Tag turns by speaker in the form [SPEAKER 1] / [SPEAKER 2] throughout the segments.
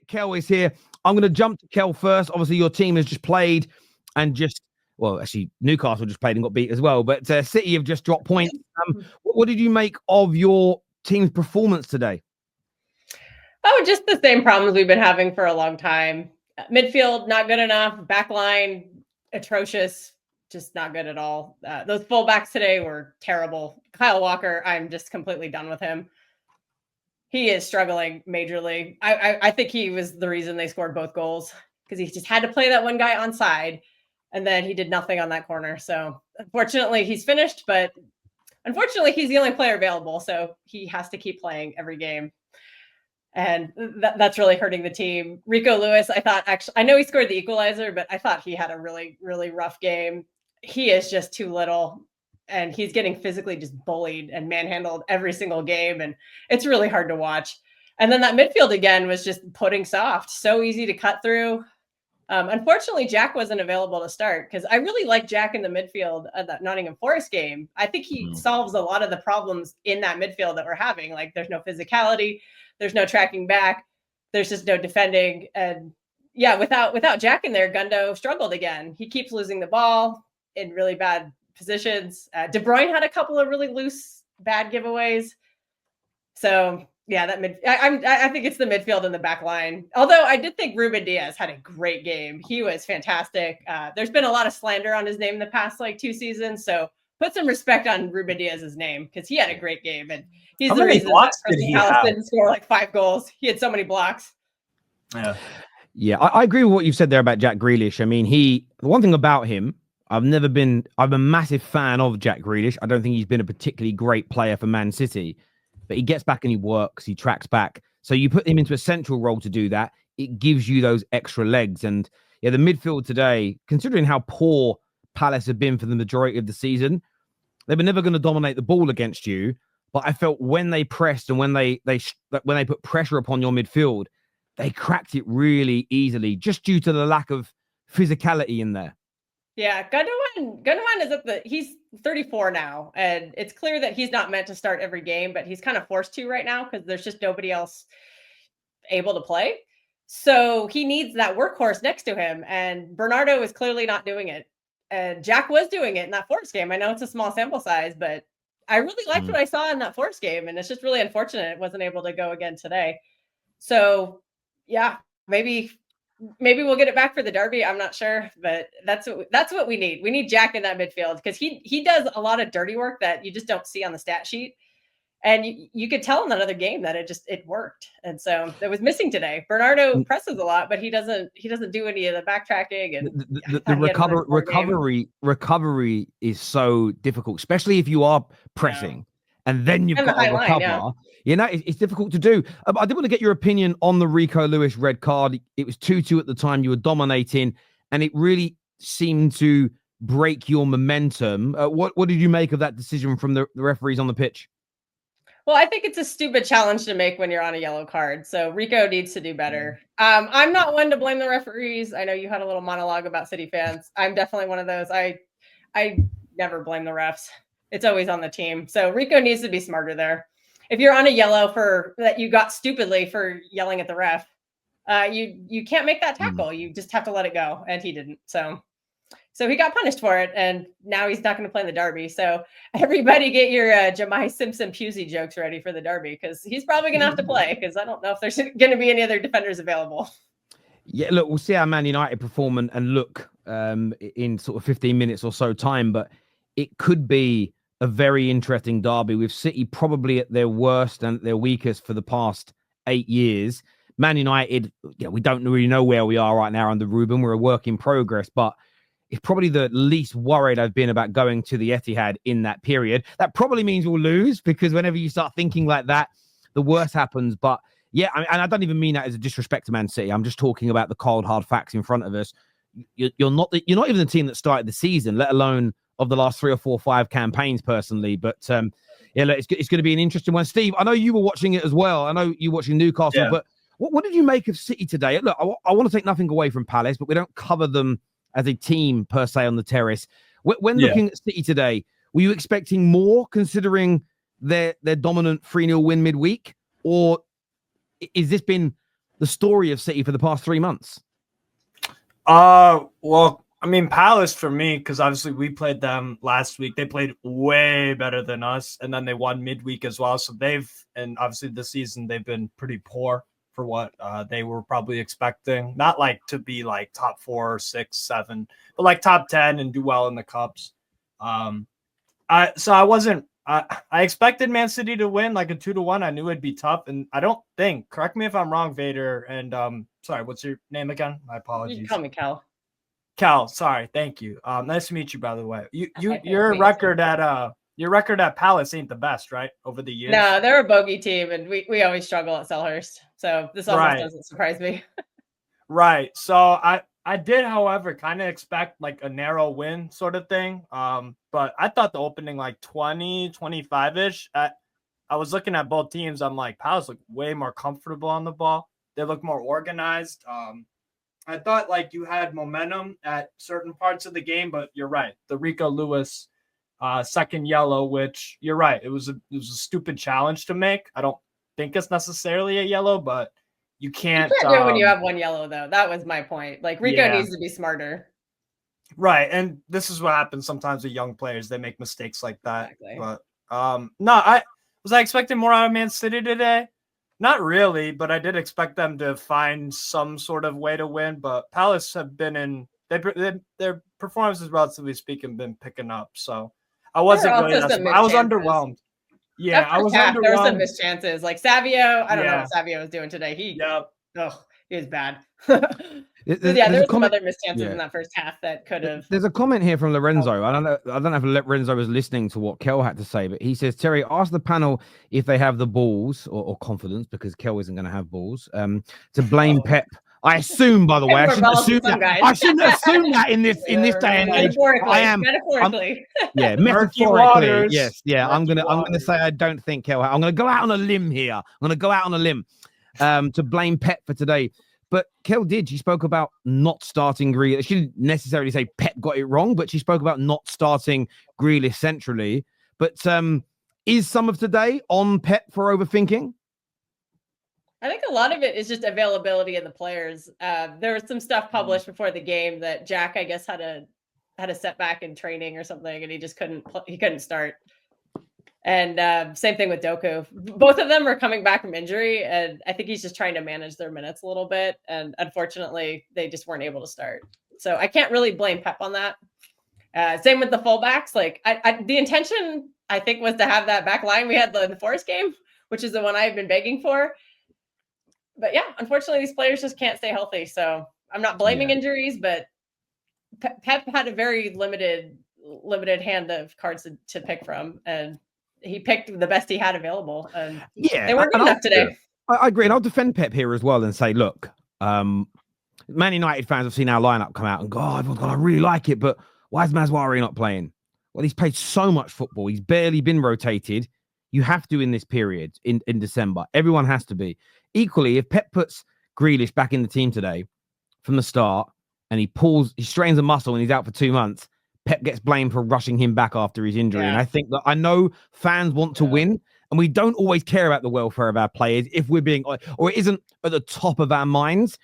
[SPEAKER 1] Kel is here. I'm going to jump to Kel first. Obviously, your team has just played and actually, Newcastle just played and got beat as well. But City have just dropped points. What did you make of your team's performance today?
[SPEAKER 2] Oh, just the same problems we've been having for a long time. Midfield, not good enough. Backline, atrocious. Just not good at all. Those fullbacks today were terrible. Kyle Walker, I'm just completely done with him. He is struggling majorly. I think he was the reason they scored both goals because he just had to play that one guy onside, and then he did nothing on that corner. So unfortunately, he's finished, but unfortunately, he's the only player available, so he has to keep playing every game. And that's really hurting the team. Rico Lewis, I know he scored the equalizer, but I thought he had a really, really rough game. He is just too little, and he's getting physically just bullied and manhandled every single game, and it's really hard to watch. And then that midfield again was just putting soft, so easy to cut through. Unfortunately, Jack wasn't available to start because I really like Jack in the midfield of that Nottingham Forest game. I think he solves a lot of the problems in that midfield that we're having. Like there's no physicality, there's no tracking back, there's just no defending. And yeah, without Jack in there, Gundo struggled again. He keeps losing the ball in really bad positions. De Bruyne had a couple of really loose, bad giveaways. So yeah, I think it's the midfield and the back line. Although I did think Ruben Diaz had a great game. He was fantastic. There's been a lot of slander on his name the past 2 seasons. So put some respect on Ruben Diaz's name because he had a great game. And he's the reason that Palace didn't score 5 goals. He had so many blocks.
[SPEAKER 1] Yeah, I agree with what you've said there about Jack Grealish. I mean, the one thing about him, I'm a massive fan of Jack Grealish. I don't think he's been a particularly great player for Man City. But he gets back and he works, he tracks back. So you put him into a central role to do that. It gives you those extra legs. And yeah, the midfield today, considering how poor Palace have been for the majority of the season, they were never going to dominate the ball against you. But I felt when they pressed and when they put pressure upon your midfield, they cracked it really easily just due to the lack of physicality in there.
[SPEAKER 2] Yeah, Gundogan is he's 34 now, and it's clear that he's not meant to start every game, but he's kind of forced to right now because there's just nobody else able to play. So he needs that workhorse next to him, and Bernardo is clearly not doing it. And Jack was doing it in that Forest game. I know it's a small sample size, but I really liked what I saw in that Forest game, and it's just really unfortunate it wasn't able to go again today. So yeah, maybe we'll get it back for the derby. I'm not sure, but that's what we need. We need Jack in that midfield because he does a lot of dirty work that you just don't see on the stat sheet. And you could tell in that other game that it worked. And so it was missing today. Bernardo presses a lot, but he doesn't do any of the backtracking and
[SPEAKER 1] the recovery is so difficult, especially if you are pressing and then you've got to recover. Line, it's difficult to do. I did want to get your opinion on the Rico Lewis red card. It was 2-2 at the time. You were dominating, and it really seemed to break your momentum. What did you make of that decision from the referees on the pitch?
[SPEAKER 2] Well, I think it's a stupid challenge to make when you're on a yellow card. So Rico needs to do better. I'm not one to blame the referees. I know you had a little monologue about City fans. I'm definitely one of those. I never blame the refs. It's always on the team. So Rico needs to be smarter there. If you're on a yellow for that you got stupidly for yelling at the ref, you can't make that tackle. You just have to let it go, and he didn't. So he got punished for it, and now he's not going to play in the derby. So everybody get your Jemai Simpson-Pusey jokes ready for the derby because he's probably going to have to play because I don't know if there's going to be any other defenders available.
[SPEAKER 1] Yeah, look, we'll see how Man United perform and look in sort of 15 minutes or so time, but it could be a very interesting derby with City probably at their worst and their weakest for the past 8 years. Man United, we don't really know where we are right now under Ruben. We're a work in progress, but it's probably the least worried I've been about going to the Etihad in that period. That probably means we'll lose because whenever you start thinking like that, the worst happens. But yeah, and I don't even mean that as a disrespect to Man City. I'm just talking about the cold, hard facts in front of us. You're not even the team that started the season, let alone of the last 3 or 4 or 5 campaigns personally. But look, it's going to be an interesting one. Steve, I know you were watching it as well. I know you're watching Newcastle, but what did you make of City today? Look, I want to take nothing away from Palace, but we don't cover them as a team per se on the terrace. When looking at City today, were you expecting more considering their dominant 3-0 win midweek? Or is this been the story of City for the past 3 months?
[SPEAKER 3] Well, I mean, Palace for me, because obviously we played them last week. They played way better than us, and then they won midweek as well. So and obviously this season they've been pretty poor for what they were probably expecting. Not like to be like top 4, 6, 7, but like top 10 and do well in the cups. I expected Man City to win like a 2-1. I knew it'd be tough, and I don't think. Correct me if I'm wrong, Vader. And sorry, what's your name again? My apologies.
[SPEAKER 2] You can call me Cal.
[SPEAKER 3] Cal, sorry, thank you. Nice to meet you, by the way. Your record at Palace ain't the best, right? Over the years.
[SPEAKER 2] No, they're a bogey team, and we always struggle at Selhurst. So this almost doesn't surprise me.
[SPEAKER 3] Right. So I did, however, kind of expect like a narrow win sort of thing. But I thought the opening like 20, 25-ish. I was looking at both teams. I'm like, Palace look way more comfortable on the ball. They look more organized. I thought like you had momentum at certain parts of the game, but you're right. The Rico Lewis second yellow, which you're right. It was a stupid challenge to make. I don't think it's necessarily a yellow, but you can't
[SPEAKER 2] do it when you have one yellow, though. That was my point. Like Rico needs to be smarter.
[SPEAKER 3] Right. And this is what happens sometimes with young players. They make mistakes like that. Exactly. But no, I expecting more out of Man City today. Not really, but I did expect them to find some sort of way to win. But Palace have been their performances, relatively speaking, been picking up. So I wasn't really. I was underwhelmed. Yeah, I was underwhelmed.
[SPEAKER 2] There were some missed chances, like Savio. I don't know what Savio was doing today. He was bad. There were some other missed chances in that first half that could have.
[SPEAKER 1] There's a comment here from Lorenzo. I don't know if Lorenzo was listening to what Kel had to say, but he says, Terry, ask the panel if they have the balls or confidence, because Kel isn't going to have balls, to blame Pep. I assume, by the way, I shouldn't assume that in this day and age.
[SPEAKER 2] Metaphorically.
[SPEAKER 1] Metaphorically. Yes. Yeah. I'm gonna say I don't think Kel. I'm gonna go out on a limb here. To blame Pep for today. But Kel did. She spoke about not starting Grealish. She didn't necessarily say Pep got it wrong, but she spoke about not starting Grealish centrally. But is some of today on Pep for overthinking?
[SPEAKER 2] I think a lot of it is just availability of the players. There was some stuff published before the game that Jack, I guess, had a setback in training or something, and he just couldn't start. And same thing with Doku. Both of them are coming back from injury, and I think he's just trying to manage their minutes a little bit. And unfortunately, they just weren't able to start. So I can't really blame Pep on that. Same with the fullbacks. Like the intention, I think, was to have that back line we had in the Forest game, which is the one I've been begging for. But yeah, unfortunately, these players just can't stay healthy. So I'm not blaming injuries, but Pep had a very limited hand of cards to pick from, and he picked the best he had available. And they weren't good enough today.
[SPEAKER 1] I agree. And I'll defend Pep here as well and say, look, Man United fans have seen our lineup come out and go, oh, everyone's gone, I really like it, but why is Mazwari not playing? Well, he's played so much football. He's barely been rotated. You have to in this period in December. Everyone has to be. Equally, if Pep puts Grealish back in the team today from the start and he strains a muscle and he's out for 2 months, Pep gets blamed for rushing him back after his injury. Yeah. And I think that I know fans want to win, and we don't always care about the welfare of our players if we're being, or it isn't at the top of our minds.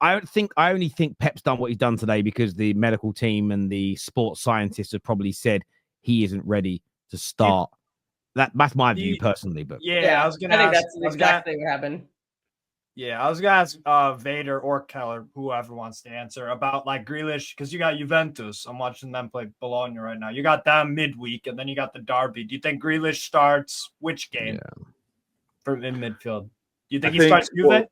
[SPEAKER 1] I only think Pep's done what he's done today because the medical team and the sports scientists have probably said he isn't ready to start. That's my view personally, but
[SPEAKER 3] I think
[SPEAKER 2] that's exactly what happened.
[SPEAKER 3] Yeah, I was gonna ask Vader or Keller, whoever wants to answer, about like Grealish, because you got Juventus. I'm watching them play Bologna right now. You got them midweek, and then you got the derby. Do you think Grealish starts which game from in midfield? Do you think he starts Juve?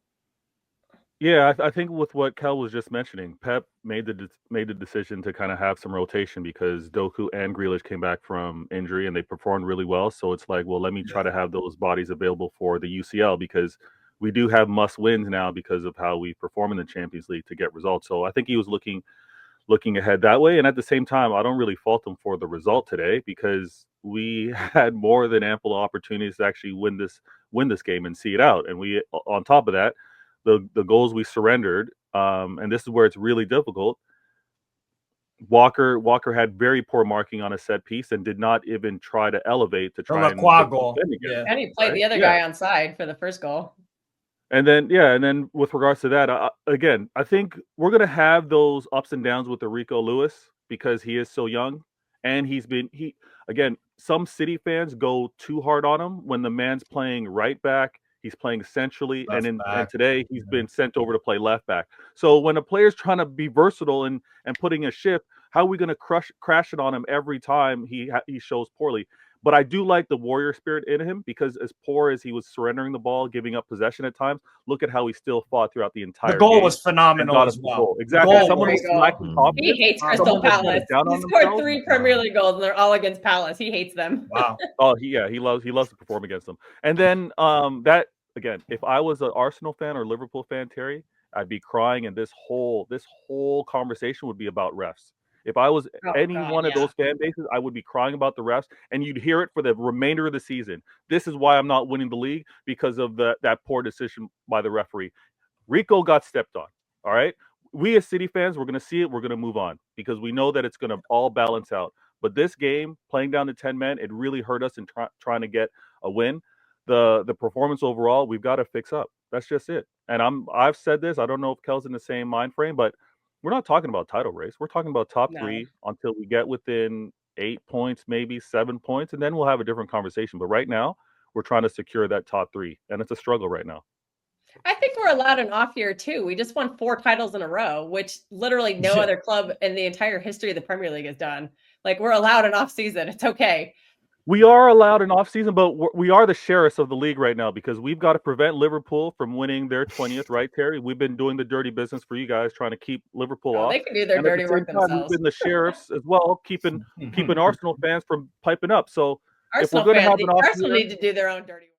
[SPEAKER 4] I think with what Kel was just mentioning, Pep made the decision to kind of have some rotation because Doku and Grealish came back from injury and they performed really well. So it's like, well, let me try to have those bodies available for the UCL because we do have must wins now because of how we perform in the Champions League to get results. So I think he was looking ahead that way. And at the same time, I don't really fault him for the result today because we had more than ample opportunities to actually win this game and see it out. And we, on top of that, the goals we surrendered, and this is where it's really difficult. Walker had very poor marking on a set piece and did not even try to elevate to try
[SPEAKER 3] and goal.
[SPEAKER 2] And he played the other guy on side for the first goal.
[SPEAKER 4] And then with regards to that, again, I think we're going to have those ups and downs with the Rico Lewis because he is so young, and again, some City fans go too hard on him when the man's playing right back. He's playing centrally, and today he's been sent over to play left back. So when a player's trying to be versatile and putting a shift, how are we going to crash it on him every time he shows poorly? But I do like the warrior spirit in him because as poor as he was surrendering the ball, giving up possession at times, look at how he still fought throughout the entire
[SPEAKER 3] game. The goal
[SPEAKER 4] game
[SPEAKER 3] was phenomenal as well.
[SPEAKER 4] Exactly. Someone was lacking confidence.
[SPEAKER 2] He hates Crystal Palace. He scored 3 Premier League goals, and they're all against Palace. He hates them.
[SPEAKER 3] Wow.
[SPEAKER 4] He loves to perform against them. And then that again, if I was an Arsenal fan or Liverpool fan, Terry, I'd be crying, and this whole conversation would be about refs. If I was one of those fan bases, I would be crying about the refs, and you'd hear it for the remainder of the season. This is why I'm not winning the league, because of that poor decision by the referee. Rico got stepped on. All right. We as City fans, we're going to see it. We're going to move on because we know that it's going to all balance out. But this game, playing down to 10 men, it really hurt us in trying to get a win. The performance overall, we've got to fix up. That's just it. And I've said this. I don't know if Kel's in the same mind frame, but we're not talking about title race. We're talking about top 3 until we get within 8 points, maybe 7 points, and then we'll have a different conversation. But right now, we're trying to secure that top 3, and it's a struggle right now.
[SPEAKER 2] I think we're allowed an off year too. We just won 4 titles in a row, which literally no other club in the entire history of the Premier League has done. Like, we're allowed an off season. It's okay.
[SPEAKER 4] We are allowed an off season, but we are the sheriffs of the league right now because we've got to prevent Liverpool from winning their 20th, right, Terry? We've been doing the dirty business for you guys, trying to keep Liverpool off.
[SPEAKER 2] They can do their dirty work themselves.
[SPEAKER 4] We've been the sheriffs as well, keeping Arsenal fans from piping up. So
[SPEAKER 2] Arsenal
[SPEAKER 4] if we're going to have an off
[SPEAKER 2] Arsenal need to do their own dirty work.